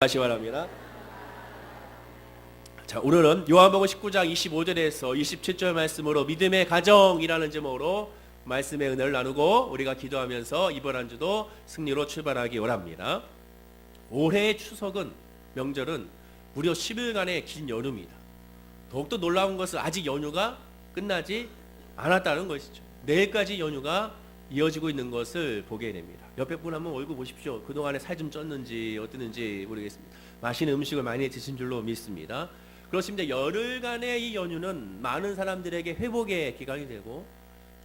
다시 바랍니다. 자, 오늘은 요한복음 19장 25절에서 27절 말씀으로 믿음의 가정이라는 제목으로 말씀의 은혜를 나누고 우리가 기도하면서 이번 한 주도 승리로 출발하기 원합니다. 올해의 추석은, 명절은 무려 10일간의 긴 연휴입니다. 더욱더 놀라운 것은 아직 연휴가 끝나지 않았다는 것이죠. 내일까지 연휴가 이어지고 있는 것을 보게 됩니다. 옆에 분 한번 얼굴 보십시오. 그동안에 살 좀 쪘는지 어땠는지 모르겠습니다. 맛있는 음식을 많이 드신 줄로 믿습니다. 그렇습니다. 열흘간의 이 연휴는 많은 사람들에게 회복의 기간이 되고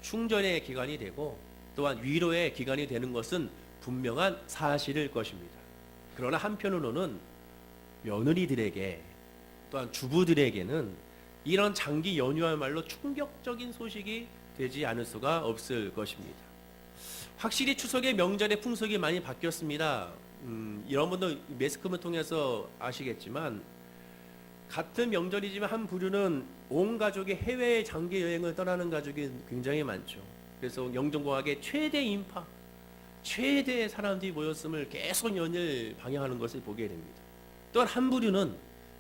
충전의 기간이 되고 또한 위로의 기간이 되는 것은 분명한 사실일 것입니다. 그러나 한편으로는 며느리들에게 또한 주부들에게는 이런 장기 연휴야말로 충격적인 소식이 되지 않을 수가 없을 것입니다. 확실히 추석의 명절의 풍속이 많이 바뀌었습니다. 여러분도 매스컴을 통해서 아시겠지만 같은 명절이지만 한 부류는 온 가족이 해외 장기 여행을 떠나는 가족이 굉장히 많죠. 그래서 영종공학의 최대 인파, 최대의 사람들이 모였음을 계속 연일 방영하는 것을 보게 됩니다. 또한 한 부류는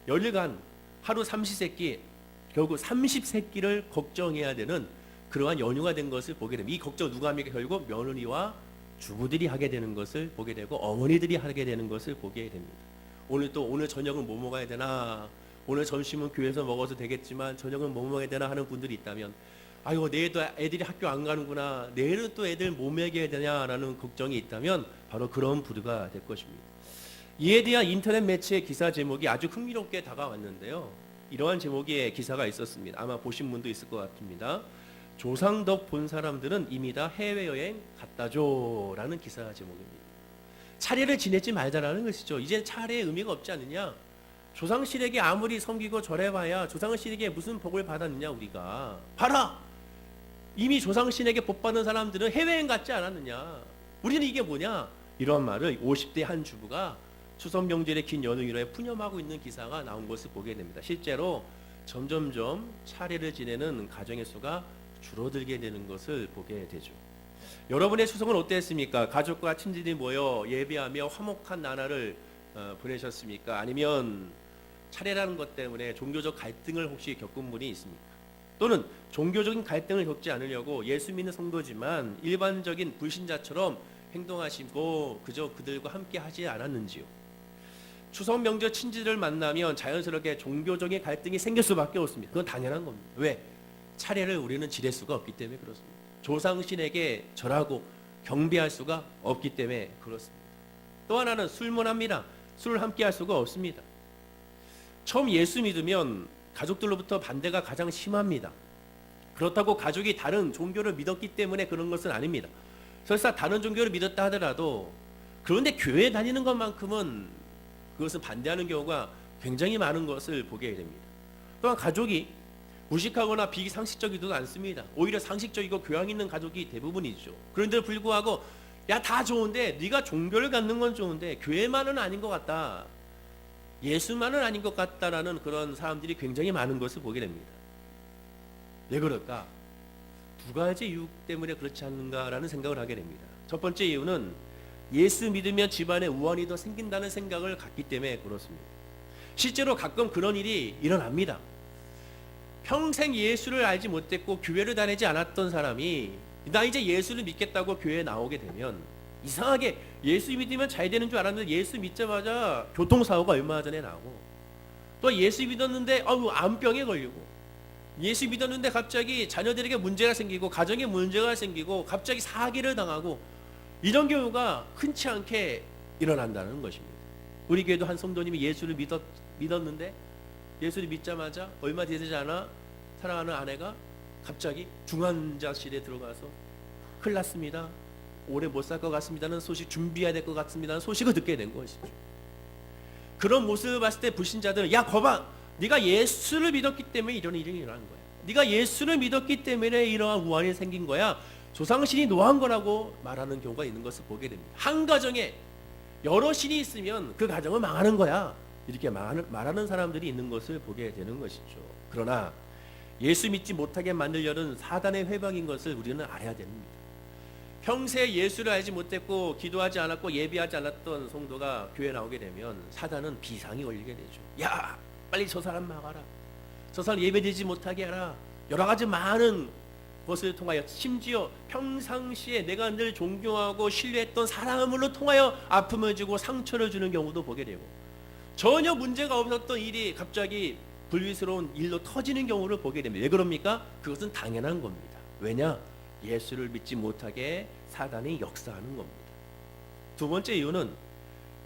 열흘간 하루 삼시세끼, 결국 30세끼를 걱정해야 되는 그러한 연휴가 된 것을 보게 됩니다. 이 걱정 누가 합니까? 결국 며느리와 주부들이 하게 되는 것을 보게 되고 어머니들이 하게 되는 것을 보게 됩니다. 오늘 저녁은 뭐 먹어야 되나, 오늘 점심은 교회에서 먹어도 되겠지만 저녁은 뭐 먹어야 되나 하는 분들이 있다면, 아이고 내일도 애들이 학교 안 가는구나, 내일은 또 애들 뭐 먹여야 되냐라는 걱정이 있다면 바로 그런 부류가 될 것입니다. 이에 대한 인터넷 매체의 기사 제목이 아주 흥미롭게 다가왔는데요. 이러한 제목의 기사가 있었습니다. 아마 보신 분도 있을 것 같습니다. 조상덕 본 사람들은 이미 다 해외여행 갔다죠 라는 기사 제목입니다. 차례를 지내지 말자라는 것이죠. 이제 차례의 의미가 없지 않느냐. 조상실에게 아무리 섬기고 절해봐야 조상실에게 무슨 복을 받았느냐. 우리가 봐라, 이미 조상신에게 복 받은 사람들은 해외여행 갔지 않았느냐. 우리는 이게 뭐냐. 이런 말을 50대 한 주부가 추석 명절의 긴 연휴 일화에 푸념하고 있는 기사가 나온 것을 보게 됩니다. 실제로 점점점 차례를 지내는 가정의 수가 줄어들게 되는 것을 보게 되죠. 여러분의 추석은 어땠습니까? 가족과 친지들이 모여 예배하며 화목한 나날을 보내셨습니까? 아니면 차례라는 것 때문에 종교적 갈등을 혹시 겪은 분이 있습니까? 또는 종교적인 갈등을 겪지 않으려고 예수 믿는 성도지만 일반적인 불신자처럼 행동하시고 그저 그들과 함께 하지 않았는지요? 추석 명절 친지들을 만나면 자연스럽게 종교적인 갈등이 생길 수밖에 없습니다. 그건 당연한 겁니다. 왜? 차례를 우리는 지낼 수가 없기 때문에 그렇습니다. 조상신에게 절하고 경배할 수가 없기 때문에 그렇습니다. 또 하나는 술문화입니다. 술을 함께 할 수가 없습니다. 처음 예수 믿으면 가족들로부터 반대가 가장 심합니다. 그렇다고 가족이 다른 종교를 믿었기 때문에 그런 것은 아닙니다. 설사 다른 종교를 믿었다 하더라도 그런데 교회 다니는 것만큼은 그것은 반대하는 경우가 굉장히 많은 것을 보게 됩니다. 또한 가족이 무식하거나 비상식적이지도 않습니다. 오히려 상식적이고 교양 있는 가족이 대부분이죠. 그런데도 불구하고 야, 다 좋은데 네가 종교를 갖는 건 좋은데 교회만은 아닌 것 같다, 예수만은 아닌 것 같다라는 그런 사람들이 굉장히 많은 것을 보게 됩니다. 왜 그럴까? 두 가지 이유 때문에 그렇지 않는가라는 생각을 하게 됩니다. 첫 번째 이유는 예수 믿으면 집안에 우환이 더 생긴다는 생각을 갖기 때문에 그렇습니다. 실제로 가끔 그런 일이 일어납니다. 평생 예수를 알지 못했고 교회를 다니지 않았던 사람이 나 이제 예수를 믿겠다고 교회에 나오게 되면 이상하게 예수 믿으면 잘 되는 줄 알았는데 예수 믿자마자 교통사고가 얼마 전에 나고, 또 예수 믿었는데 암병에 걸리고, 예수 믿었는데 갑자기 자녀들에게 문제가 생기고 가정에 문제가 생기고 갑자기 사기를 당하고, 이런 경우가 흔치 않게 일어난다는 것입니다. 우리 교회도 한 성도님이 예수를 믿었는데 예수를 믿자마자 얼마 되지 않아 사랑하는 아내가 갑자기 중환자실에 들어가서 큰일 났습니다, 오래 못 살 것 같습니다는 소식, 준비해야 될 것 같습니다는 소식을 듣게 된 것이죠. 그런 모습을 봤을 때 불신자들은 야 거봐, 네가 예수를 믿었기 때문에 이런 일이 일어난 거야, 네가 예수를 믿었기 때문에 이러한 우환이 생긴 거야, 조상신이 노한 거라고 말하는 경우가 있는 것을 보게 됩니다. 한 가정에 여러 신이 있으면 그 가정은 망하는 거야, 이렇게 말하는 사람들이 있는 것을 보게 되는 것이죠. 그러나 예수 믿지 못하게 만들려는 사단의 회방인 것을 우리는 알아야 됩니다. 평생 예수를 알지 못했고 기도하지 않았고 예배하지 않았던 성도가 교회 나오게 되면 사단은 비상이 걸리게 되죠. 야, 빨리 저 사람 막아라. 저 사람 예배되지 못하게 하라. 여러 가지 많은 것을 통하여, 심지어 평상시에 내가 늘 존경하고 신뢰했던 사람으로 통하여 아픔을 주고 상처를 주는 경우도 보게 되고, 전혀 문제가 없었던 일이 갑자기 불미스러운 일로 터지는 경우를 보게 됩니다. 왜 그럽니까? 그것은 당연한 겁니다. 왜냐? 예수를 믿지 못하게 사단이 역사하는 겁니다. 두 번째 이유는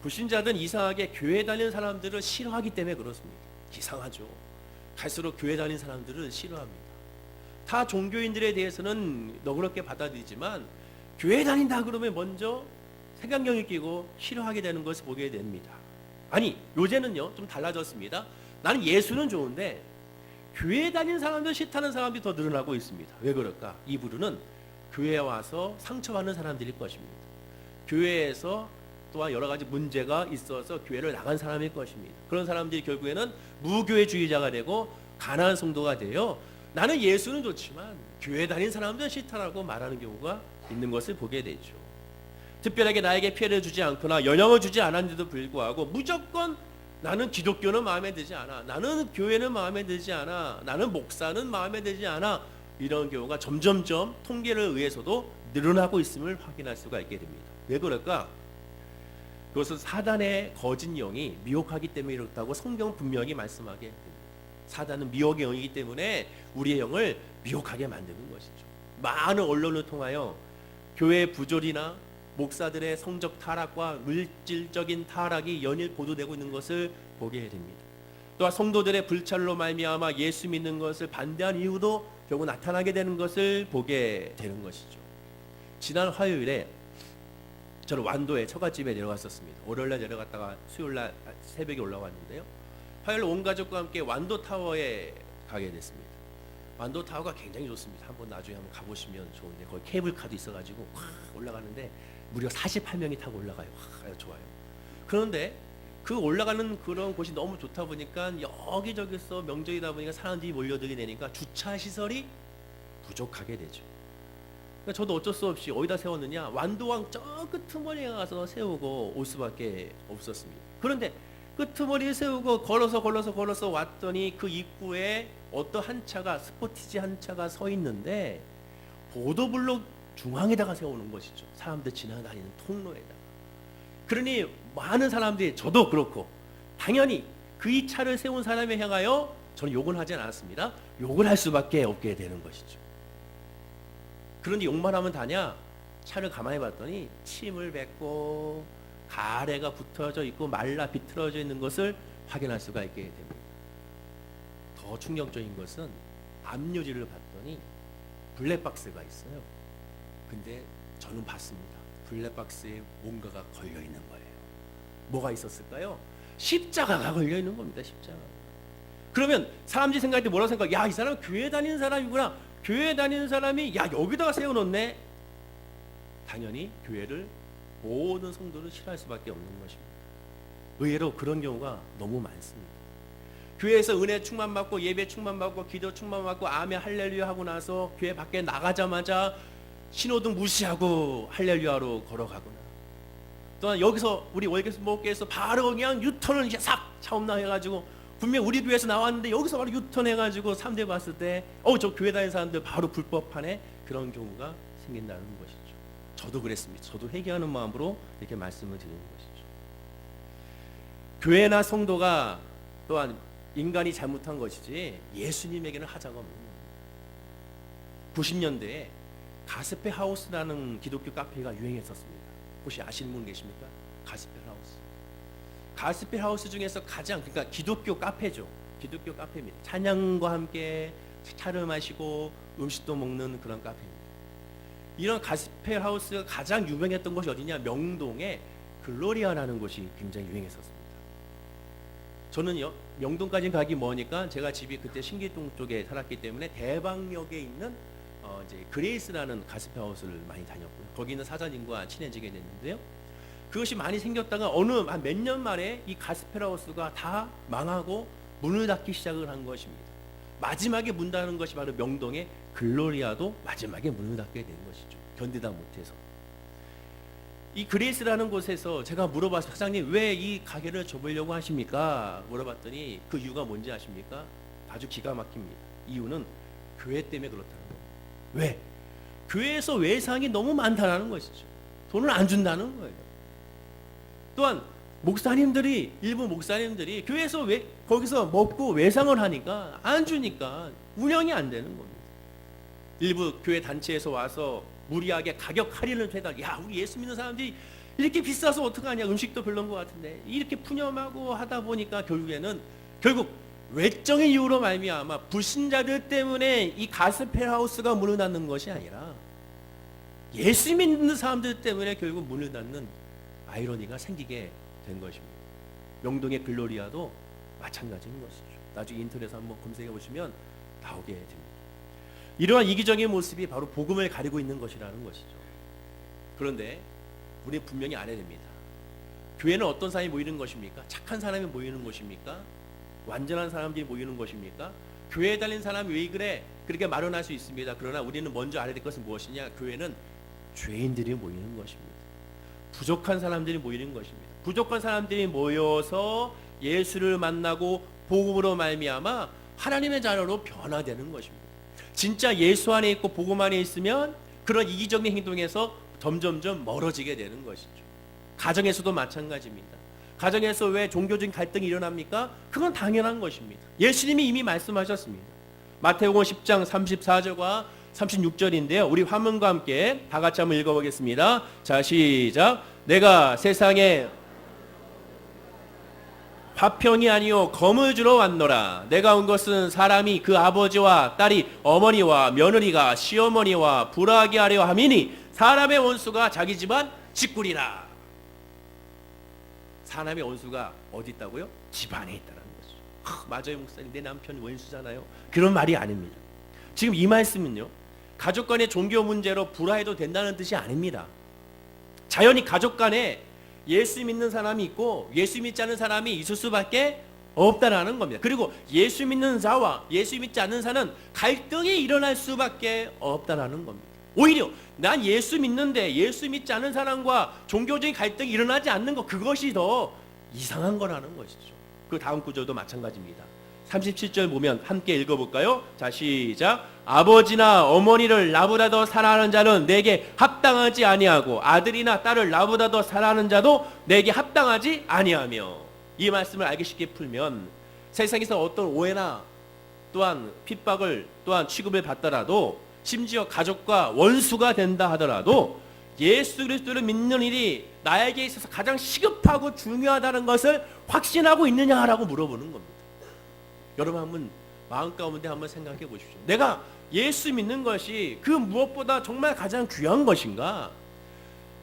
불신자들은 이상하게 교회 다니는 사람들을 싫어하기 때문에 그렇습니다. 이상하죠. 갈수록 교회 다니는 사람들을 싫어합니다. 타 종교인들에 대해서는 너그럽게 받아들이지만 교회 다닌다 그러면 먼저 색안경을 끼고 싫어하게 되는 것을 보게 됩니다. 아니, 요새는요 좀 달라졌습니다. 나는 예수는 좋은데 교회 다니는 사람들 싫다는 사람들이 더 늘어나고 있습니다. 왜 그럴까? 이 부류는 교회에 와서 상처받는 사람들일 것입니다. 교회에서 또한 여러 가지 문제가 있어서 교회를 나간 사람일 것입니다. 그런 사람들이 결국에는 무교회주의자가 되고 가난한 성도가 되어 나는 예수는 좋지만 교회 다니는 사람들은 싫다라고 말하는 경우가 있는 것을 보게 되죠. 특별하게 나에게 피해를 주지 않거나 영향을 주지 않았는데도 불구하고 무조건 나는 기독교는 마음에 들지 않아, 나는 교회는 마음에 들지 않아, 나는 목사는 마음에 들지 않아, 이런 경우가 점점점 통계를 의해서도 늘어나고 있음을 확인할 수가 있게 됩니다. 왜 그럴까? 그것은 사단의 거짓 영이 미혹하기 때문에 이렇다고 성경은 분명히 말씀하게 됩니다. 사단은 미혹의 영이기 때문에 우리의 영을 미혹하게 만드는 것이죠. 많은 언론을 통하여 교회의 부조리나 목사들의 성적 타락과 물질적인 타락이 연일 보도되고 있는 것을 보게 됩니다. 또한 성도들의 불찰로 말미암아 예수 믿는 것을 반대한 이유도 결국 나타나게 되는 것을 보게 되는 것이죠. 지난 화요일에 저는 완도에 처갓집에 내려갔었습니다. 월요일날 내려갔다가 수요일날 새벽에 올라왔는데요. 화요일 온 가족과 함께 완도 타워에 가게 됐습니다. 완도 타워가 굉장히 좋습니다. 한번 나중에 한번 가보시면 좋은데, 거기 케이블카도 있어가지고 올라가는데 무려 48명이 타고 올라가요. 좋아요. 그런데 그 올라가는 그런 곳이 너무 좋다 보니까 여기저기서 명절이다 보니까 사람들이 몰려들게 되니까 주차 시설이 부족하게 되죠. 그러니까 저도 어쩔 수 없이 어디다 세웠느냐, 완도왕 저 끄트머리에 가서 세우고 올 수밖에 없었습니다. 그런데 끄트머리에 세우고 걸어서 왔더니 그 입구에 어떤 한 차가, 스포티지 한 차가 서 있는데 보도블록 중앙에다가 세우는 것이죠. 사람들 지나다니는 통로에다가. 그러니 많은 사람들이, 저도 그렇고 당연히 그 이 차를 세운 사람에 향하여 저는 욕은 하지 않았습니다. 욕을 할 수밖에 없게 되는 것이죠. 그런데 욕만 하면 다냐? 차를 가만히 봤더니 침을 뱉고 가래가 붙어져 있고 말라 비틀어져 있는 것을 확인할 수가 있게 됩니다. 더 충격적인 것은 압류지를 봤더니 블랙박스가 있어요. 근데 저는 봤습니다. 블랙박스에 뭔가가 걸려있는 거예요. 뭐가 있었을까요? 십자가가 걸려있는 겁니다. 십자가. 그러면 사람들이 생각할 때 뭐라고 생각해? 야, 이 사람은 교회 다니는 사람이구나. 교회 다니는 사람이 야, 여기다가 세워놓네. 당연히 교회를, 모든 성도를 싫어할 수밖에 없는 것입니다. 의외로 그런 경우가 너무 많습니다. 교회에서 은혜 충만받고 예배 충만받고 기도 충만받고 아멘 할렐루야 하고 나서 교회 밖에 나가자마자 신호등 무시하고 할렐루야로 걸어가거나, 또한 여기서 우리 월계수목교에서 바로 그냥 유턴을 이제 싹 차옵나 해가지고 분명 우리 교회에서 나왔는데 여기서 바로 유턴해가지고 사람들이 봤을 때 저 교회 다니는 사람들 바로 불법하네, 그런 경우가 생긴다는 것이죠. 저도 그랬습니다. 저도 회개하는 마음으로 이렇게 말씀을 드리는 것이죠. 교회나 성도가 또한 인간이 잘못한 것이지 예수님에게는 하자가 없는 겁니다. 90년대에 가스페 하우스라는 기독교 카페가 유행했었습니다. 혹시 아시는 분 계십니까? 가스페 하우스. 가스페 하우스 중에서 가장, 그러니까 기독교 카페죠. 기독교 카페입니다. 찬양과 함께 차를 마시고 음식도 먹는 그런 카페입니다. 이런 가스페 하우스가 가장 유명했던 곳이 어디냐? 명동에 글로리아라는 곳이 굉장히 유행했었습니다. 저는요, 명동까지 가기 머니까 제가 집이 그때 신길동 쪽에 살았기 때문에 대방역에 있는 이제 그레이스라는 가스페 하우스를 많이 다녔고요. 거기 있는 사장님과 친해지게 됐는데요. 그것이 많이 생겼다가 어느 한 몇 년 만에 이 가스페 하우스가 다 망하고 문을 닫기 시작을 한 것입니다. 마지막에 문 닫는 것이 바로 명동의 글로리아도 마지막에 문을 닫게 된 것이죠. 견디다 못해서. 이 그레이스라는 곳에서 제가 물어봤어요. 사장님 왜 이 가게를 접으려고 하십니까? 물어봤더니 그 이유가 뭔지 아십니까? 아주 기가 막힙니다. 이유는 교회 때문에 그렇다는 거예요. 왜? 교회에서 외상이 너무 많다는 것이죠. 돈을 안 준다는 거예요. 또한 목사님들이, 일부 목사님들이 교회에서 거기서 먹고 외상을 하니까 안 주니까 운영이 안 되는 겁니다. 일부 교회 단체에서 와서 무리하게 가격 할인을 해달라. 야, 우리 예수 믿는 사람들이 이렇게 비싸서 어떡하냐, 음식도 별로인 것 같은데, 이렇게 푸념하고 하다 보니까 결국 외적인 이유로 말미암아 불신자들 때문에 이 가스펠 하우스가 문을 닫는 것이 아니라 예수 믿는 사람들 때문에 결국 문을 닫는 아이러니가 생기게 된 것입니다. 명동의 글로리아도 마찬가지인 것이죠. 나중에 인터넷에 한번 검색해 보시면 나오게 됩니다. 이러한 이기적인 모습이 바로 복음을 가리고 있는 것이라는 것이죠. 그런데 우리는 분명히 알아야 됩니다. 교회는 어떤 사람이 모이는 것입니까? 착한 사람이 모이는 것입니까? 완전한 사람들이 모이는 것입니까? 교회에 다니는 사람이 왜 그래? 그렇게 말은 수 있습니다. 그러나 우리는 먼저 알아야 될 것은 무엇이냐? 교회는 죄인들이 모이는 것입니다. 부족한 사람들이 모이는 것입니다. 부족한 사람들이 모여서 예수를 만나고 복음으로 말미암아 하나님의 자녀로 변화되는 것입니다. 진짜 예수 안에 있고 복음 안에 있으면 그런 이기적인 행동에서 점점점 멀어지게 되는 것이죠. 가정에서도 마찬가지입니다. 가정에서 왜 종교적인 갈등이 일어납니까? 그건 당연한 것입니다. 예수님이 이미 말씀하셨습니다. 마태복음 10장 34절과 36절인데요. 우리 화면과 함께 다 같이 한번 읽어보겠습니다. 자, 시작. 내가 세상에 화평이 아니요 검을 주러 왔노라. 내가 온 것은 사람이 그 아버지와 딸이 어머니와 며느리가 시어머니와 불화하게 하려 함이니 사람의 원수가 자기 집안 직구리라. 사람의 원수가 어디 있다고요? 집안에 있다는 거죠. 맞아요 목사님, 내 남편이 원수잖아요. 그런 말이 아닙니다. 지금 이 말씀은요, 가족 간의 종교 문제로 불화해도 된다는 뜻이 아닙니다. 자연히 가족 간에 예수 믿는 사람이 있고 예수 믿지 않는 사람이 있을 수밖에 없다라는 겁니다. 그리고 예수 믿는 자와 예수 믿지 않는 자는 갈등이 일어날 수밖에 없다라는 겁니다. 오히려 난 예수 믿는데 예수 믿지 않는 사람과 종교적인 갈등이 일어나지 않는 것, 그것이 더 이상한 거라는 것이죠. 그 다음 구절도 마찬가지입니다. 37절 보면 함께 읽어볼까요? 자, 시작. 아버지나 어머니를 나보다 더 사랑하는 자는 내게 합당하지 아니하고 아들이나 딸을 나보다 더 사랑하는 자도 내게 합당하지 아니하며. 이 말씀을 알기 쉽게 풀면 세상에서 어떤 오해나 또한 핍박을 또한 취급을 받더라도, 심지어 가족과 원수가 된다 하더라도 예수 그리스도를 믿는 일이 나에게 있어서 가장 시급하고 중요하다는 것을 확신하고 있느냐라고 물어보는 겁니다. 여러분 한번 마음 가운데 한번 생각해 보십시오. 내가 예수 믿는 것이 그 무엇보다 정말 가장 귀한 것인가?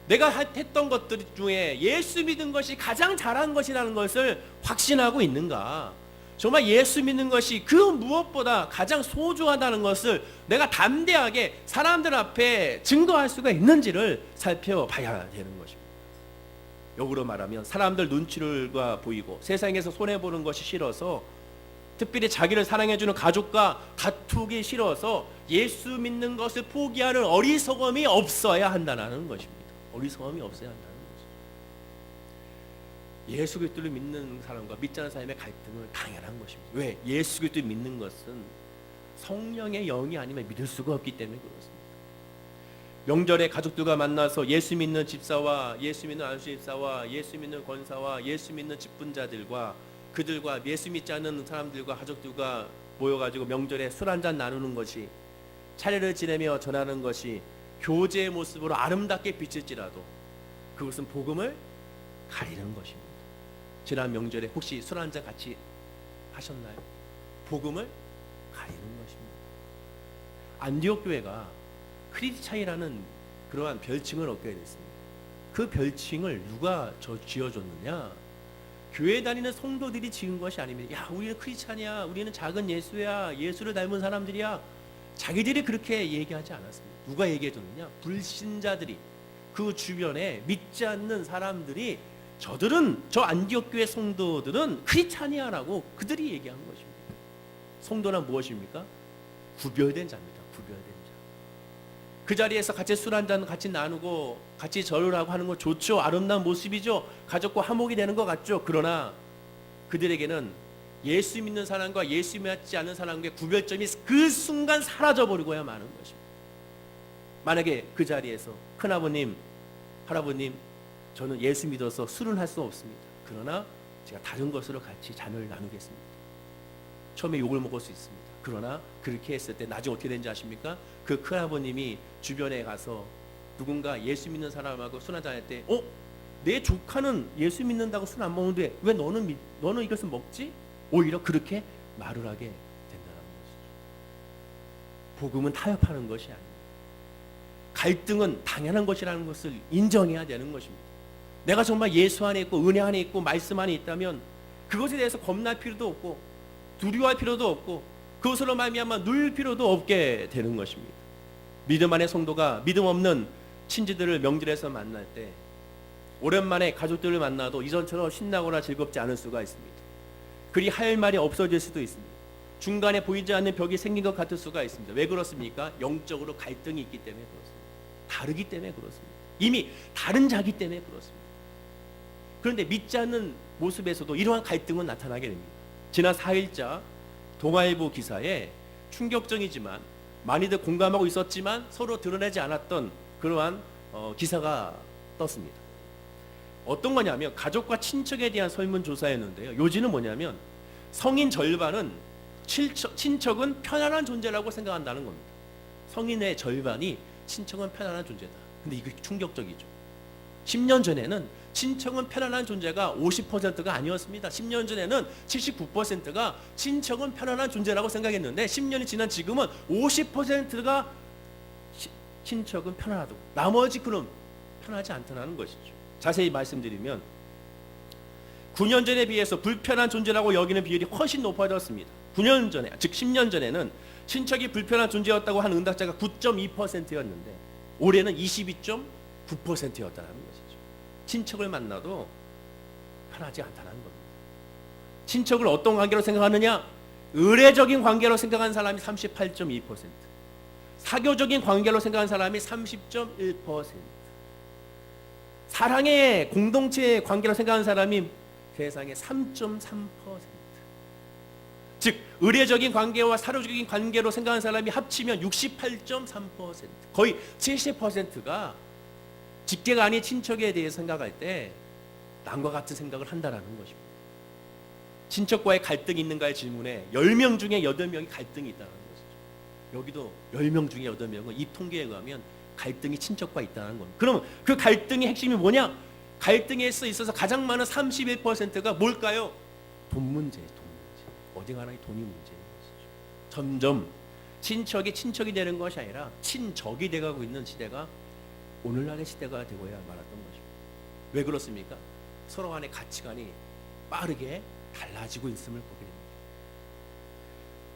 내가 했던 것들 중에 예수 믿은 것이 가장 잘한 것이라는 것을 확신하고 있는가? 정말 예수 믿는 것이 그 무엇보다 가장 소중하다는 것을 내가 담대하게 사람들 앞에 증거할 수가 있는지를 살펴봐야 되는 것입니다. 역으로 말하면 사람들 눈치가 보이고 세상에서 손해보는 것이 싫어서, 특별히 자기를 사랑해주는 가족과 다투기 싫어서 예수 믿는 것을 포기하는 어리석음이 없어야 한다는 것입니다. 어리석음이 없어야 한다는 것이죠. 예수 그리스도를 믿는 사람과 믿지 않는 사람의 갈등은 당연한 것입니다. 왜? 예수 그리스도를 믿는 것은 성령의 영이 아니면 믿을 수가 없기 때문에 그렇습니다. 명절에 가족들과 만나서 예수 믿는 집사와 예수 믿는 안수 집사와 예수 믿는 권사와 예수 믿는 직분자들과 그들과 예수 믿지 않는 사람들과 가족들과 모여가지고 명절에 술 한잔 나누는 것이, 차례를 지내며 전하는 것이 교제의 모습으로 아름답게 비칠지라도 그것은 복음을 가리는 것입니다. 지난 명절에 혹시 술 한잔 같이 하셨나요? 복음을 가리는 것입니다. 안디옥 교회가 크리스찬이라는 그러한 별칭을 얻게 됐습니다. 그 별칭을 누가 지어줬느냐? 교회 다니는 성도들이 지은 것이 아닙니다. 야, 우리는 크리스찬이야, 우리는 작은 예수야, 예수를 닮은 사람들이야. 자기들이 그렇게 얘기하지 않았습니다. 누가 얘기해줬느냐? 불신자들이, 그 주변에 믿지 않는 사람들이 저 안디옥 교회 성도들은 크리스찬이야라고 그들이 얘기한 것입니다. 성도란 무엇입니까? 구별된 자입니다. 구별된 자. 그 자리에서 같이 술 한잔 같이 나누고 같이 절을 하고 하는 거 좋죠. 아름다운 모습이죠. 가족과 화목이 되는 것 같죠. 그러나 그들에게는 예수 믿는 사람과 예수 믿지 않는 사람과의 구별점이 그 순간 사라져버리고야 마는 것입니다. 만약에 그 자리에서 큰아버님, 할아버님, 저는 예수 믿어서 술은 할 수 없습니다. 그러나 제가 다른 것으로 같이 잔을 나누겠습니다. 처음에 욕을 먹을 수 있습니다. 그러나 그렇게 했을 때 나중에 어떻게 되는지 아십니까? 그 큰아버님이 주변에 가서 누군가 예수 믿는 사람하고 술 한잔 할 때 내 조카는 예수 믿는다고 술 안 먹는데 왜 너는 이것을 먹지? 오히려 그렇게 말을 하게 된다는 것이죠. 복음은 타협하는 것이 아닙니다. 갈등은 당연한 것이라는 것을 인정해야 되는 것입니다. 내가 정말 예수 안에 있고 은혜 안에 있고 말씀 안에 있다면 그것에 대해서 겁날 필요도 없고 두려워할 필요도 없고 그것으로 말미암아 누릴 필요도 없게 되는 것입니다. 믿음 안의 성도가 믿음 없는 친지들을 명절에서 만날 때 오랜만에 가족들을 만나도 이전처럼 신나거나 즐겁지 않을 수가 있습니다. 그리 할 말이 없어질 수도 있습니다. 중간에 보이지 않는 벽이 생긴 것 같을 수가 있습니다. 왜 그렇습니까? 영적으로 갈등이 있기 때문에 그렇습니다. 다르기 때문에 그렇습니다. 이미 다른 자기 때문에 그렇습니다. 그런데 믿지 않는 모습에서도 이러한 갈등은 나타나게 됩니다. 지난 4일자 동아일보 기사에 충격적이지만 많이들 공감하고 있었지만 서로 드러내지 않았던 그러한 기사가 떴습니다. 어떤 거냐면 가족과 친척에 대한 설문조사였는데요. 요지는 뭐냐면 성인 절반은 친척은 편안한 존재라고 생각한다는 겁니다. 성인의 절반이 친척은 편안한 존재다. 근데 이게 충격적이죠. 10년 전에는 친척은 편안한 존재가 50%가 아니었습니다. 10년 전에는 79%가 친척은 편안한 존재라고 생각했는데 10년이 지난 지금은 50%가 친척은 편안하다고. 나머지 그럼 편하지 않다는 것이죠. 자세히 말씀드리면 9년 전에 비해서 불편한 존재라고 여기는 비율이 훨씬 높아졌습니다. 9년 전에, 즉 10년 전에는 친척이 불편한 존재였다고 하는 응답자가 9.2%였는데 올해는 22.9%였다는 것이죠. 친척을 만나도 편하지 않다는 겁니다. 친척을 어떤 관계로 생각하느냐? 의례적인 관계로 생각하는 사람이 38.2%, 사교적인 관계로 생각하는 사람이 30.1%, 사랑의 공동체의 관계로 생각하는 사람이 세상의 3.3%. 즉 의례적인 관계와 사료적인 관계로 생각하는 사람이 합치면 68.3%, 거의 70%가 직계가 아닌 친척에 대해 생각할 때 남과 같은 생각을 한다는 것입니다. 친척과의 갈등이 있는가의 질문에 10명 중에 8명이 갈등이 있다는 것이죠. 여기도 10명 중에 8명은 이 통계에 의하면 갈등이 친척과 있다는 겁니다. 그럼 그 갈등의 핵심이 뭐냐? 갈등에 있어서 가장 많은 31%가 뭘까요? 돈 문제, 돈 문제. 어디 가나 이 돈이 문제인 것이죠. 점점 친척이 되는 것이 아니라 친적이 돼가고 있는 시대가 오늘날의 시대가 되고야 말았던 것입니다. 왜 그렇습니까? 서로 간의 가치관이 빠르게 달라지고 있음을 보게 됩니다.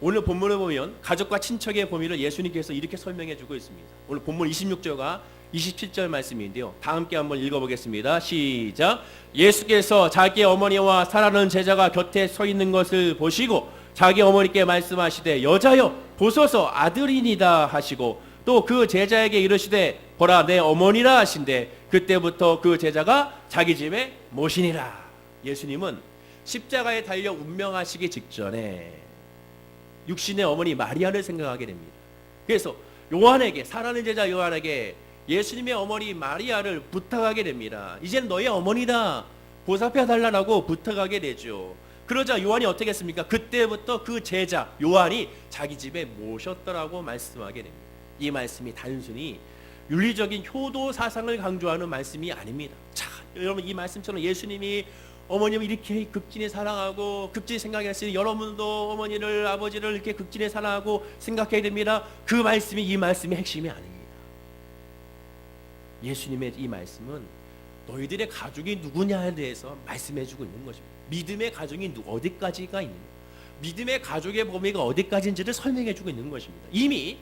오늘 본문을 보면 가족과 친척의 범위를 예수님께서 이렇게 설명해 주고 있습니다. 오늘 본문 26절과 27절 말씀인데요. 다 함께 한번 읽어보겠습니다. 시작. 예수께서 자기 어머니와 사랑하는 제자가 곁에 서 있는 것을 보시고 자기 어머니께 말씀하시되 여자여 보소서 아들이니다 하시고 또 그 제자에게 이르시되 보라 내 어머니라 하신대 그때부터 그 제자가 자기 집에 모시니라. 예수님은 십자가에 달려 운명하시기 직전에 육신의 어머니 마리아를 생각하게 됩니다. 그래서 요한에게, 사랑하는 제자 요한에게 예수님의 어머니 마리아를 부탁하게 됩니다. 이제는 너의 어머니다 보살펴 달라고 부탁하게 되죠. 그러자 요한이 어떻게 했습니까? 그때부터 그 제자 요한이 자기 집에 모셨더라고 말씀하게 됩니다. 이 말씀이 단순히 윤리적인 효도 사상을 강조하는 말씀이 아닙니다. 자, 여러분 이 말씀처럼 예수님이 어머님을 이렇게 극진히 사랑하고 극진히 생각했으니 여러분도 어머니를 아버지를 이렇게 극진히 사랑하고 생각해야 됩니다. 그 말씀이 이 말씀의 핵심이 아닙니다. 예수님의 이 말씀은 너희들의 가족이 누구냐에 대해서 말씀해주고 있는 것입니다. 믿음의 가족이 어디까지가 있는가, 믿음의 가족의 범위가 어디까지인지를 설명해주고 있는 것입니다. 이미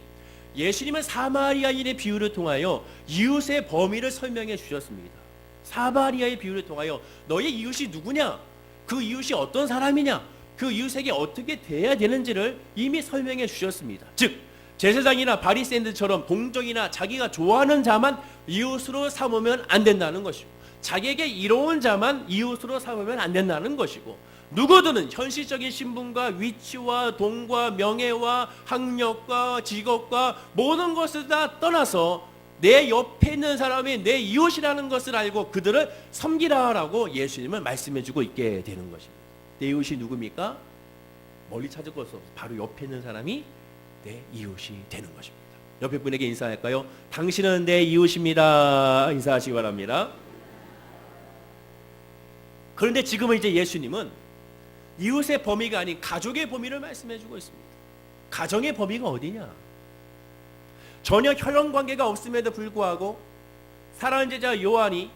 예수님은 사마리아인의 비유를 통하여 이웃의 범위를 설명해 주셨습니다. 사마리아의 비유를 통하여 너의 이웃이 누구냐, 그 이웃이 어떤 사람이냐, 그 이웃에게 어떻게 대해야 되는지를 이미 설명해 주셨습니다. 즉 제사장이나 바리새인들처럼 동정이나 자기가 좋아하는 자만 이웃으로 삼으면 안 된다는 것이고, 자기에게 이로운 자만 이웃으로 삼으면 안 된다는 것이고, 누구든은 현실적인 신분과 위치와 돈과 명예와 학력과 직업과 모든 것을 다 떠나서 내 옆에 있는 사람이 내 이웃이라는 것을 알고 그들을 섬기라라고 예수님은 말씀해주고 있게 되는 것입니다. 내 이웃이 누굽니까? 멀리 찾을 것 없어. 바로 옆에 있는 사람이 내 이웃이 되는 것입니다. 옆에 분에게 인사할까요? 당신은 내 이웃입니다. 인사하시기 바랍니다. 그런데 지금은 이제 예수님은 이웃의 범위가 아닌 가족의 범위를 말씀해주고 있습니다. 가정의 범위가 어디냐? 전혀 혈연 관계가 없음에도 불구하고 사랑하는 제자 요한이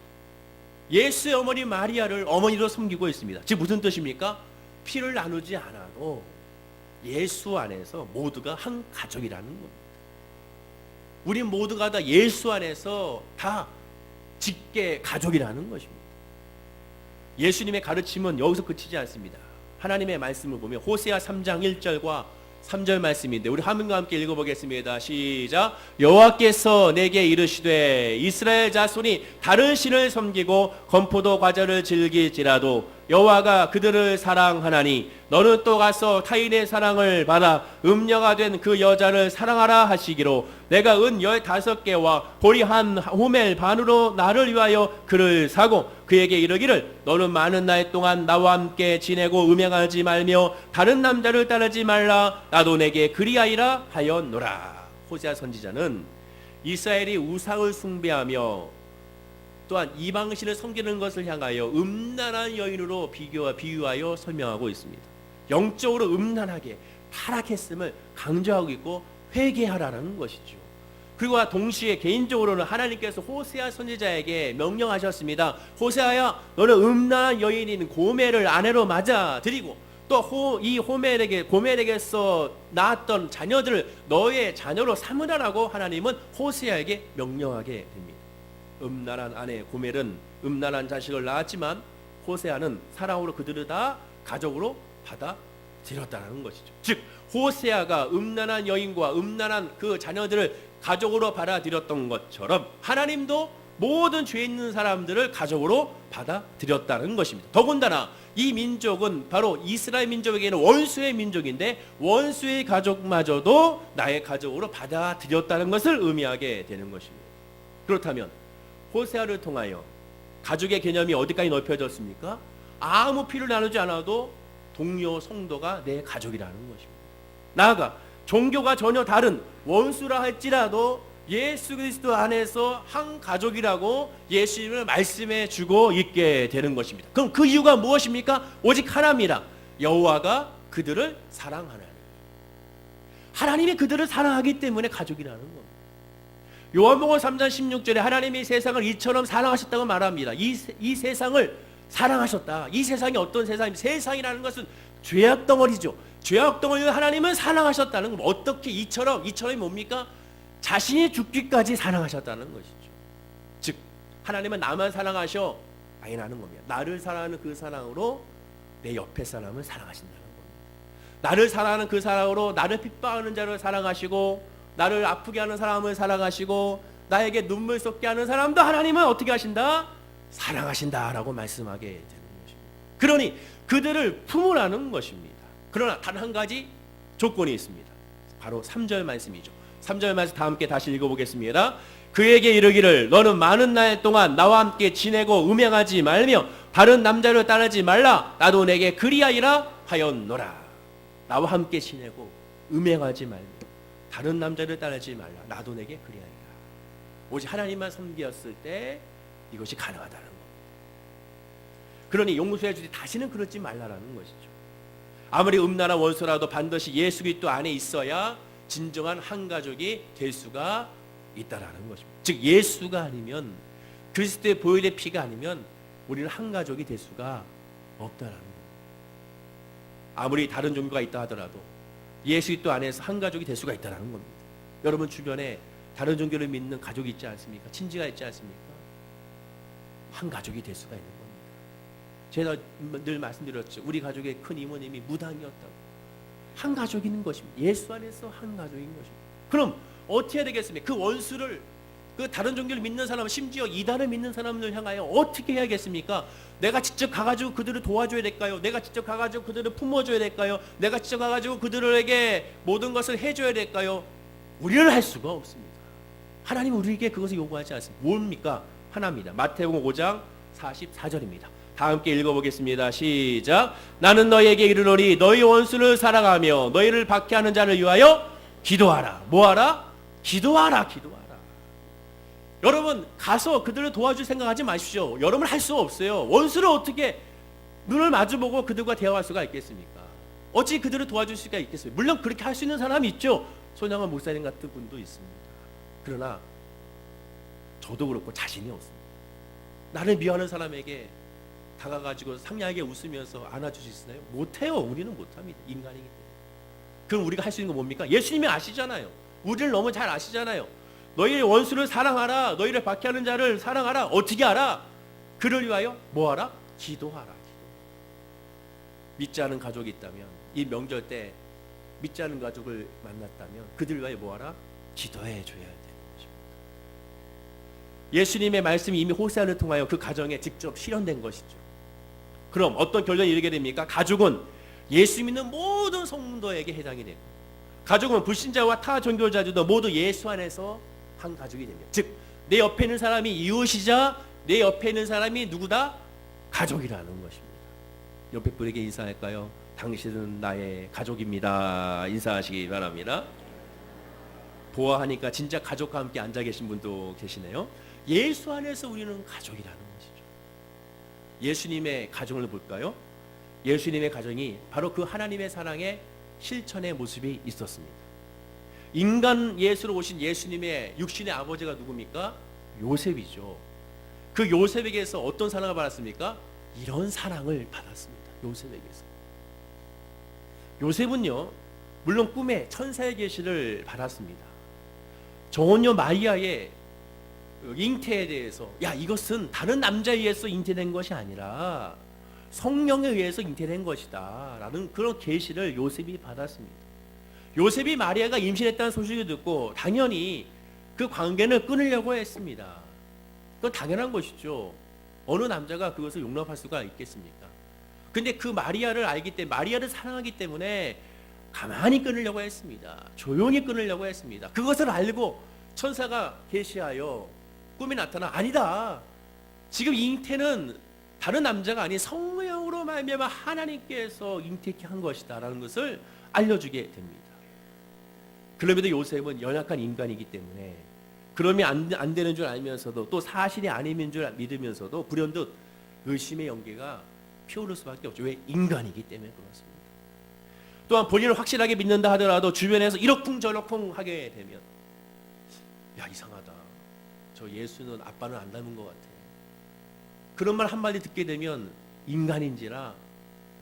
예수의 어머니 마리아를 어머니로 섬기고 있습니다. 즉 무슨 뜻입니까? 피를 나누지 않아도 예수 안에서 모두가 한 가족이라는 겁니다. 우리 모두가 다 예수 안에서 다 직계 가족이라는 것입니다. 예수님의 가르침은 여기서 그치지 않습니다. 하나님의 말씀을 보면 호세아 3장 1절과 3절 말씀인데 우리 화면과 함께 읽어보겠습니다. 시작. 여호와께서 내게 이르시되 이스라엘 자손이 다른 신을 섬기고 건포도 과자를 즐길지라도 여호와가 그들을 사랑하나니 너는 또 가서 타인의 사랑을 받아 음녀가 된 그 여자를 사랑하라 하시기로 내가 은 15개와 보리 한 호멜 반으로 나를 위하여 그를 사고 그에게 이르기를 너는 많은 날 동안 나와 함께 지내고 음행하지 말며 다른 남자를 따르지 말라 나도 내게 그리하리라 하였노라. 호세아 선지자는 이스라엘이 우상을 숭배하며 또한 이방신을 섬기는 것을 향하여 음란한 여인으로 비유하여 설명하고 있습니다. 영적으로 음란하게 타락했음을 강조하고 있고 회개하라는 것이죠. 그리고 동시에 개인적으로는 하나님께서 호세아 선지자에게 명령하셨습니다. 호세아야, 너는 음란한 여인인 고멜을 아내로 맞아들이고 또 이 고멜에게서 낳았던 자녀들을 너의 자녀로 삼으라라고 하나님은 호세아에게 명령하게 됩니다. 음란한 아내 고멜은 음란한 자식을 낳았지만 호세아는 사랑으로 그들을 다 가족으로 받아들였다는 것이죠. 즉 호세아가 음란한 여인과 음란한 그 자녀들을 가족으로 받아들였던 것처럼 하나님도 모든 죄 있는 사람들을 가족으로 받아들였다는 것입니다. 더군다나 이 민족은 바로 이스라엘 민족에게는 원수의 민족인데 원수의 가족마저도 나의 가족으로 받아들였다는 것을 의미하게 되는 것입니다. 그렇다면 호세아를 통하여 가족의 개념이 어디까지 넓혀졌습니까? 아무 피를 나누지 않아도 동료 성도가 내 가족이라는 것입니다. 나아가 종교가 전혀 다른 원수라 할지라도 예수 그리스도 안에서 한 가족이라고 예수님을 말씀해 주고 있게 되는 것입니다. 그럼 그 이유가 무엇입니까? 오직 하나입니다. 여호와가 그들을 사랑하나니. 하나님이 그들을 사랑하기 때문에 가족이라는 겁니다. 요한복음 3장 16절에 하나님이 세상을 이처럼 사랑하셨다고 말합니다. 이 세상을 사랑하셨다. 이 세상이 어떤 세상입니까? 세상이라는 것은 죄악 덩어리죠. 죄악 덩어리를 하나님은 사랑하셨다는 겁니다. 어떻게 이처럼이 뭡니까? 자신이 죽기까지 사랑하셨다는 것이죠. 즉 하나님은 나만 사랑하셔 아니라는 겁니다. 나를 사랑하는 그 사랑으로 내 옆에 사람을 사랑하신다는 겁니다. 나를 사랑하는 그 사랑으로 나를 핍박하는 자를 사랑하시고 나를 아프게 하는 사람을 사랑하시고 나에게 눈물 쏟게 하는 사람도 하나님은 어떻게 하신다? 사랑하신다라고 말씀하게 되는 것입니다. 그러니 그들을 품으라는 것입니다. 그러나 단 한 가지 조건이 있습니다. 바로 3절 말씀이죠. 3절 말씀 다 함께 다시 읽어보겠습니다. 그에게 이르기를 너는 많은 날 동안 나와 함께 지내고 음행하지 말며 다른 남자를 따르지 말라 나도 내게 그리하리라 하였노라. 나와 함께 지내고 음행하지 말며 다른 남자를 따르지 말라 나도 내게 그리하리라. 오직 하나님만 섬기었을 때 이것이 가능하다는 겁니다. 그러니 용서해 주지 다시는 그러지 말라라는 것이죠. 아무리 음란한 원수라도 반드시 예수 그리스도 안에 있어야 진정한 한 가족이 될 수가 있다라는 것입니다. 즉 예수가 아니면 그리스도의 보혈의 피가 아니면 우리는 한 가족이 될 수가 없다라는 겁니다. 아무리 다른 종교가 있다 하더라도 예수 그리스도 안에서 한 가족이 될 수가 있다라는 겁니다. 여러분 주변에 다른 종교를 믿는 가족이 있지 않습니까? 친지가 있지 않습니까? 한 가족이 될 수가 있는 겁니다. 제가 늘 말씀드렸죠. 우리 가족의 큰 이모님이 무당이었다고. 한 가족인 것입니다. 예수 안에서 한 가족인 것입니다. 그럼 어떻게 해야 되겠습니까? 그 원수를, 그 다른 종교를 믿는 사람, 심지어 이단을 믿는 사람을 향하여 어떻게 해야겠습니까? 내가 직접 가가지고 그들을 도와줘야 될까요? 내가 직접 가가지고 그들을 품어줘야 될까요? 내가 직접 가가지고 그들에게 모든 것을 해줘야 될까요? 우리는 할 수가 없습니다. 하나님은 우리에게 그것을 요구하지 않습니다. 뭡니까? 하나입니다. 마태복음 5장 44절입니다. 다 함께 읽어보겠습니다. 시작. 나는 너희에게 이르노니 너희 원수를 사랑하며 너희를 박해하는 자를 위하여 기도하라. 뭐하라? 기도하라. 기도하라. 여러분 가서 그들을 도와줄 생각하지 마십시오. 여러분 할 수 없어요. 원수를 어떻게 눈을 마주보고 그들과 대화할 수가 있겠습니까? 어찌 그들을 도와줄 수가 있겠습니까? 물론 그렇게 할 수 있는 사람이 있죠. 손양원 목사님 같은 분도 있습니다. 그러나 저도 그렇고 자신이 없습니다. 나를 미워하는 사람에게 다가가지고 상냥하게 웃으면서 안아줄 수 있나요? 못해요. 우리는 못합니다. 인간이기 때문에. 그럼 우리가 할 수 있는 건 뭡니까? 예수님이 아시잖아요. 우리를 너무 잘 아시잖아요. 너희의 원수를 사랑하라. 너희를 박해하는 자를 사랑하라. 어떻게 하라? 그를 위하여 뭐하라? 기도하라. 믿지 않은 가족이 있다면 이 명절 때 믿지 않은 가족을 만났다면 그들 위하여 뭐하라? 기도해 줘야 되는 것입니다. 예수님의 말씀이 이미 호세아를 통하여 그 가정에 직접 실현된 것이죠. 그럼 어떤 결론이 이르게 됩니까? 가족은 예수 믿는 모든 성도에게 해당이 되고, 가족은 불신자와 타 종교자들도 모두 예수 안에서 한 가족이 됩니다. 즉, 내 옆에 있는 사람이 이웃이자 내 옆에 있는 사람이 누구다? 가족이라는 것입니다. 옆에 분에게 인사할까요? 당신은 나의 가족입니다. 인사하시기 바랍니다. 보아하니까 진짜 가족과 함께 앉아 계신 분도 계시네요. 예수 안에서 우리는 가족이라는 것이죠. 예수님의 가정을 볼까요? 예수님의 가정이 바로 그 하나님의 사랑의 실천의 모습이 있었습니다. 인간 예수로 오신 예수님의 육신의 아버지가 누굽니까? 요셉이죠. 그 요셉에게서 어떤 사랑을 받았습니까? 이런 사랑을 받았습니다. 요셉에게서. 요셉은요, 물론 꿈에 천사의 계시를 받았습니다. 정혼녀 마리아의 잉태에 대해서, 야, 이것은 다른 남자에 의해서 잉태된 것이 아니라 성령에 의해서 잉태된 것이다 라는 그런 계시를 요셉이 받았습니다. 요셉이 마리아가 임신했다는 소식을 듣고 당연히 그 관계를 끊으려고 했습니다. 그건 당연한 것이죠. 어느 남자가 그것을 용납할 수가 있겠습니까? 근데 그 마리아를 알기 때문에, 마리아를 사랑하기 때문에 가만히 끊으려고 했습니다. 조용히 끊으려고 했습니다. 그것을 알고 천사가 계시하여 꿈에 나타나, 아니다, 지금 잉태는 다른 남자가 아닌 성령으로 말미암아 하나님께서 잉태케 한 것이다 라는 것을 알려주게 됩니다. 그럼에도 요셉은 연약한 인간이기 때문에 그러면 안 되는 줄 알면서도, 또 사실이 아닌 줄 믿으면서도 불현듯 의심의 연기가 피어오를 수밖에 없죠. 왜? 인간이기 때문에 그렇습니다. 또한 본인을 확실하게 믿는다 하더라도 주변에서 이러쿵저러쿵 하게 되면, 야, 이상하다, 저 예수는 아빠는 안 닮은 것 같아, 그런 말 한마디 듣게 되면 인간인지라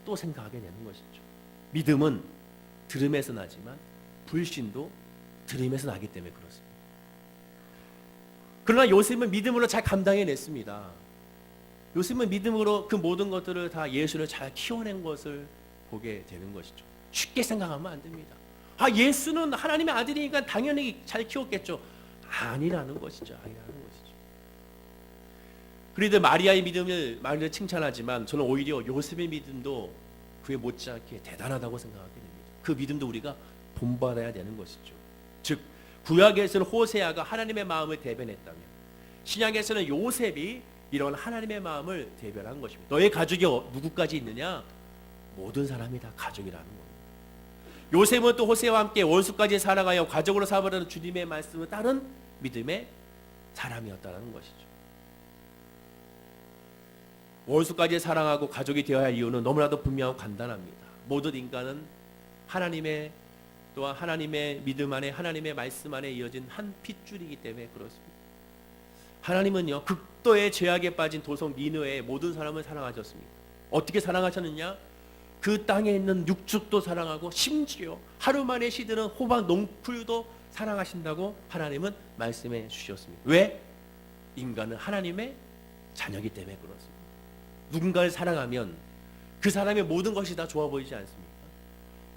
또 생각하게 되는 것이죠. 믿음은 들음에서 나지만 불신도 들음에서 나기 때문에 그렇습니다. 그러나 요셉은 믿음으로 잘 감당해냈습니다. 요셉은 믿음으로 그 모든 것들을 다 예수를 잘 키워낸 것을 보게 되는 것이죠. 쉽게 생각하면 안 됩니다. 아, 예수는 하나님의 아들이니까 당연히 잘 키웠겠죠. 아니라는 것이죠. 아니라는 것이죠. 그런데 마리아의 믿음을 마리아를 칭찬하지만 저는 오히려 요셉의 믿음도 그에 못지않게 대단하다고 생각하게 됩니다. 그 믿음도 우리가 본받아야 되는 것이죠. 즉, 구약에서는 호세아가 하나님의 마음을 대변했다면 신약에서는 요셉이 이런 하나님의 마음을 대변한 것입니다. 너의 가족이 누구까지 있느냐? 모든 사람이 다 가족이라는 겁니다. 요셉은 또 호세아와 함께 원수까지 살아가여 가족으로 삼으라는 주님의 말씀을 따른 믿음의 사람이었다는 것이죠. 원수까지 사랑하고 가족이 되어야 할 이유는 너무나도 분명하고 간단합니다. 모든 인간은 하나님의, 또한 하나님의 믿음 안에, 하나님의 말씀 안에 이어진 한 핏줄이기 때문에 그렇습니다. 하나님은요, 극도의 죄악에 빠진 도성 니느웨의 모든 사람을 사랑하셨습니다. 어떻게 사랑하셨느냐? 그 땅에 있는 육축도 사랑하고 심지어 하루 만에 시드는 호박 농풀도 사랑하신다고 하나님은 말씀해 주셨습니다. 왜? 인간은 하나님의 자녀이기 때문에 그렇습니다. 누군가를 사랑하면 그 사람의 모든 것이 다 좋아 보이지 않습니까?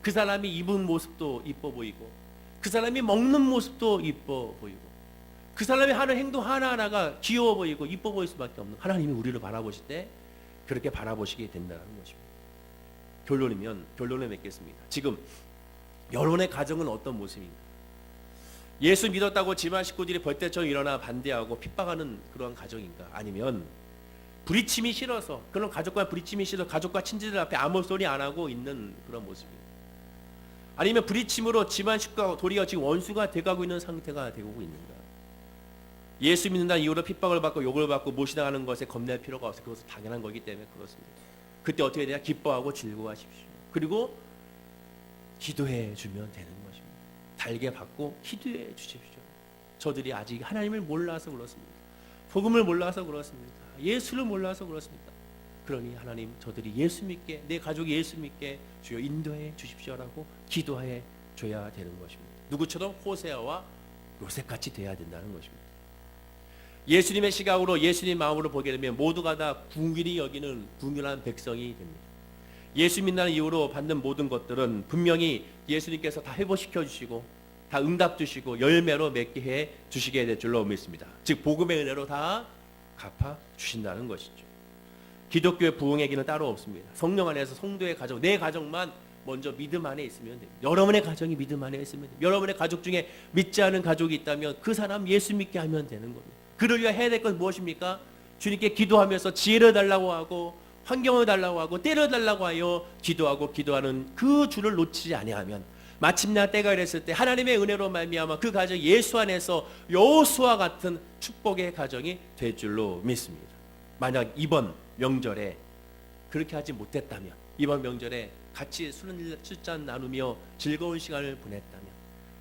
그 사람이 입은 모습도 이뻐 보이고, 그 사람이 먹는 모습도 이뻐 보이고 그 사람이 하는 행동 하나하나가 귀여워 보이고 이뻐 보일 수밖에 없는 하나님이 우리를 바라보실 때 그렇게 바라보시게 된다는 것입니다. 결론을 맺겠습니다. 지금 여러분의 가정은 어떤 모습인가? 예수 믿었다고 집안 식구들이 벌떼처럼 일어나 반대하고 핍박하는 그러한 가정인가? 아니면 부딪힘이 싫어서 그런 가족과 부딪힘이 싫어서 가족과 친지들 앞에 아무 소리 안 하고 있는 그런 모습인가? 아니면 부딪힘으로 집안 식구가 도리어 지금 원수가 돼가고 있는 상태가 되고 있는가? 예수 믿는다는 이유로 핍박을 받고 욕을 받고 무시당하는 것에 겁낼 필요가 없어요. 그것은 당연한 거기 때문에 그렇습니다. 그때 어떻게 되냐? 기뻐하고 즐거워하십시오. 그리고 기도해 주면 되는 것입니다. 달게 받고 기도해 주십시오. 저들이 아직 하나님을 몰라서 그렇습니다. 복음을 몰라서 그렇습니다. 예수를 몰라서 그렇습니다. 그러니 하나님 저들이 예수 믿게 내 가족이 예수 믿게 주여 인도해 주십시오라고 기도해 줘야 되는 것입니다. 누구처럼 호세아와 요셉같이 돼야 된다는 것입니다. 예수님의 시각으로 예수님 마음으로 보게 되면 모두가 다 궁일이 여기는 궁일한 백성이 됩니다. 예수 믿는 이유로 받는 모든 것들은 분명히 예수님께서 다 회복시켜 주시고 다 응답 주시고 열매로 맺게 해 주시게 될 줄로 믿습니다. 즉 복음의 은혜로 다 갚아 주신다는 것이죠. 기독교의 부흥의 길은 따로 없습니다. 성령 안에서 성도의 가정, 내 가정만 먼저 믿음 안에 있으면 됩니다. 여러분의 가정이 믿음 안에 있으면 됩니다. 여러분의 가족 중에 믿지 않은 가족이 있다면 그 사람 예수 믿게 하면 되는 겁니다. 그를 위해 해야 될 건 무엇입니까? 주님께 기도하면서 지혜를 달라고 하고 환경을 달라고 하고 때려 달라고 하여 기도하고 기도하는 그 줄을 놓치지 아니하면 마침내 때가 이랬을 때 하나님의 은혜로 말미암아 그 가정이 예수 안에서 여호수아 같은 축복의 가정이 될 줄로 믿습니다. 만약 이번 명절에 그렇게 하지 못했다면 이번 명절에 같이 술잔 나누며 즐거운 시간을 보냈다면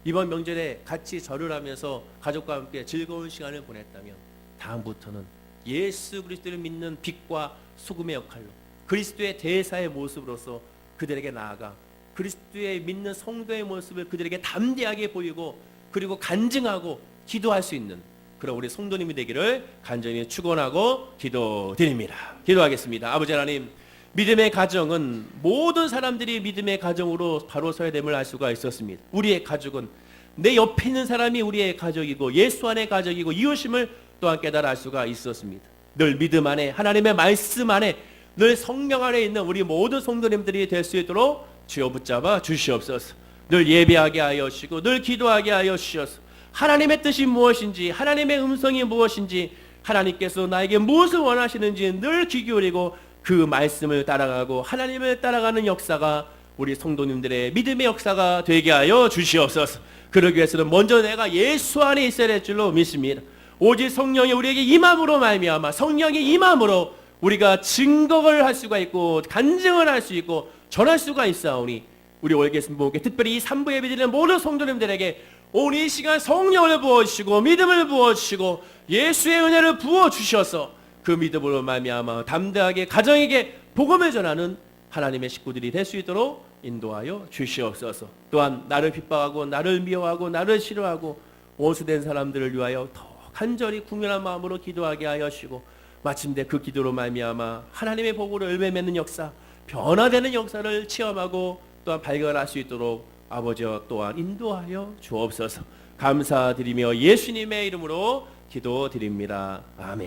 이번 명절에 같이 절을 하면서 가족과 함께 즐거운 시간을 보냈다면 다음부터는 예수 그리스도를 믿는 빛과 소금의 역할로 그리스도의 대사의 모습으로서 그들에게 나아가 그리스도의 믿는 성도의 모습을 그들에게 담대하게 보이고 그리고 간증하고 기도할 수 있는 그런 우리 성도님이 되기를 간절히 축원하고 기도드립니다. 기도하겠습니다. 아버지 하나님, 믿음의 가정은 모든 사람들이 믿음의 가정으로 바로 서야 됨을 알 수가 있었습니다. 우리의 가족은 내 옆에 있는 사람이 우리의 가족이고 예수 안의 가족이고 이웃임을 또한 깨달아 알 수가 있었습니다. 늘 믿음 안에 하나님의 말씀 안에 늘 성령 안에 있는 우리 모든 성도님들이 될 수 있도록 주여 붙잡아 주시옵소서. 늘 예배하게 하여 주시고 늘 기도하게 하여 주시옵소서. 하나님의 뜻이 무엇인지 하나님의 음성이 무엇인지 하나님께서 나에게 무엇을 원하시는지 늘 귀 기울이고 그 말씀을 따라가고 하나님을 따라가는 역사가 우리 성도님들의 믿음의 역사가 되게 하여 주시옵소서. 그러기 위해서는 먼저 내가 예수 안에 있어야 될 줄로 믿습니다. 오직 성령이 우리에게 임함으로 말미암아 성령이 임함으로 우리가 증거를 할 수가 있고 간증을 할 수 있고 전할 수가 있사오니 우리 올게스님께 특별히 이 3부 예배드리는 모든 성도님들에게 오늘 이 시간 성령을 부어주시고 믿음을 부어주시고 예수의 은혜를 부어주셔서 그 믿음으로 말미암아 담대하게 가정에게 복음을 전하는 하나님의 식구들이 될 수 있도록 인도하여 주시옵소서. 또한 나를 핍박하고 나를 미워하고 나를 싫어하고 원수된 사람들을 위하여 더 간절히 궁연한 마음으로 기도하게 하여 주시고 마침내 그 기도로 말미암아 하나님의 복으로 열매 맺는 역사, 변화되는 역사를 체험하고 또한 발견할 수 있도록 아버지여 또한 인도하여 주옵소서. 감사드리며 예수님의 이름으로 기도드립니다. 아멘.